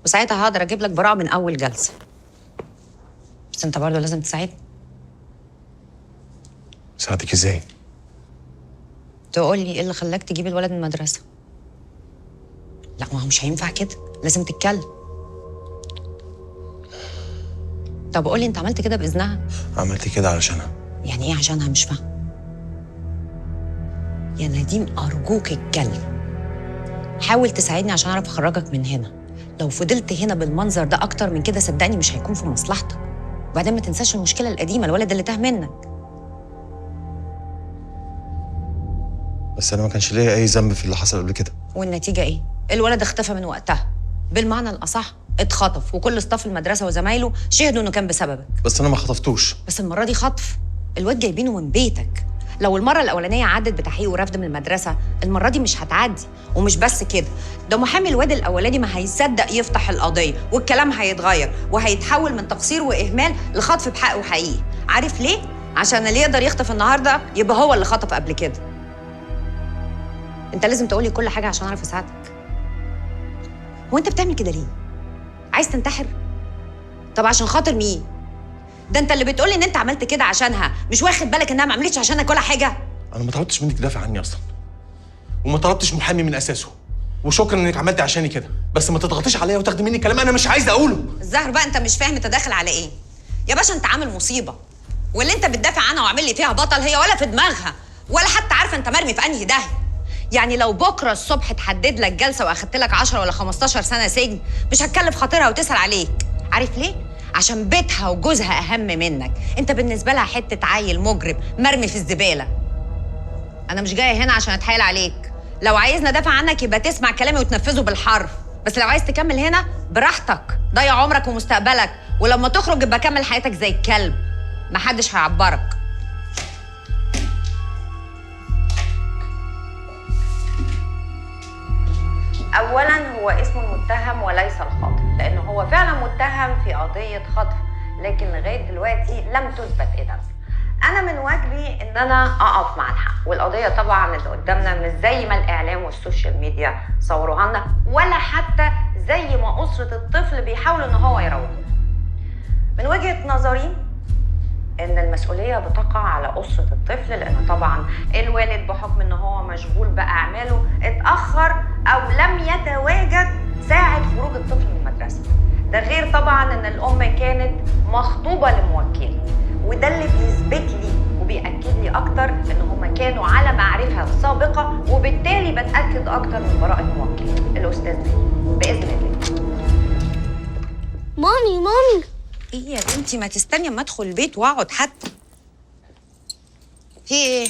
وساعتها هقدر اجيب لك براءه من اول جلسه. بس انت برضه لازم تساعدني. ساعدك ازاي؟ تقول لي ايه اللي خلاك تجيب الولد من المدرسه؟ لا ما هو مش هينفع كده، لازم تتكلم. طب قول لي انت عملت كده باذنها؟ عملت كده علشانها. يعني ايه عشانها؟ مش فاهمه. يا نديم ارجوك اتكلم. حاول تساعدني عشان اعرف اخرجك من هنا. لو فضلت هنا بالمنظر ده اكتر من كده صدقني مش هيكون في مصلحتك. وبعدين ما تنساش المشكله القديمه، الولد اللي تاه منك. بس انا ما كانش ليا اي ذنب في اللي حصل قبل كده. والنتيجه ايه؟ الولد اختفى من وقتها، بالمعنى الاصح اتخطف، وكل استاف المدرسه وزمايله شهدوا انه كان بسببك. بس انا ما خطفتوش. بس المره دي خطف. الواد جايبينه من بيتك. لو المره الاولانيه عدت بتحقيق ورفض من المدرسه، المره دي مش هتعدي. ومش بس كده، ده محامي الواد الاولاني ما هيصدق يفتح القضيه، والكلام هيتغير وهيتحول من تقصير واهمال لخطف بحق وحقيقي. عارف ليه؟ عشان اللي يقدر يخطف النهارده يبقى هو اللي خطف قبل كده. انت لازم تقولي كل حاجه عشان اعرف اساعدك. هو انت بتعمل كده ليه؟ عايز تنتحر؟ طب عشان خاطر مين؟ ده انت اللي بتقولي ان انت عملت كده عشانها، مش واخد بالك انها ما عملتش عشانك ولا حاجه؟ انا ما طلبتش منك تدافع عني اصلا، وما طلبتش محامي من اساسه، وشكرا انك عملتي عشاني كده، بس ما تضغطيش عليا وتاخدي مني كلام انا مش عايز اقوله. الظاهر بقى انت مش فاهم انت داخل على ايه. يا باشا انت عامل مصيبه، واللي انت بتدافع عنها وعامل لي فيها بطل هي ولا في دماغها، ولا حتى عارفه انت مرمي في انهي داهيه. يعني لو بكره الصبح تحدد لك جلسه واخدت لك 10 ولا 15 سنه سجن، مش هتكلف خاطرها وتسال عليك. عارف ليه؟ عشان بيتها وجوزها اهم منك. انت بالنسبه لها حته عيل مجرم مرمي في الزباله. انا مش جايه هنا عشان اتحايل عليك. لو عايزني ادافع عنك يبقى تسمع كلامي وتنفذه بالحرف، بس لو عايز تكمل هنا براحتك، ضيع عمرك ومستقبلك، ولما تخرج يبقى كمل حياتك زي الكلب، محدش هيعبرك. اولا هو اسمه المتهم وليس الخاطف، لانه هو فعلا متهم في قضيه خطف، لكن لغايه دلوقتي لم تثبت ادانته. انا من واجبي ان انا اقف مع الحق، والقضيه طبعا اللي قدامنا مش زي ما الاعلام والسوشيال ميديا صوروها لنا، ولا حتى زي ما اسره الطفل بيحاولوا ان هو يروج. من وجهه نظري ان المسؤوليه بتقع على اسره الطفل، لان طبعا الوالد بحكم ان هو مشغول باعماله اتاخر او لم يتواجد ساعه خروج الطفل من المدرسه. ده غير طبعا ان الام كانت مخطوبه لموكل، وده اللي بيثبت لي وبيأكد لي اكتر ان هما كانوا على معرفه سابقه، وبالتالي بتأكد اكتر من براءه موكل الاستاذ باذن الله. مامي ايه يا بنتي؟ ما تستني اما ادخل البيت واقعد حتى. في ايه؟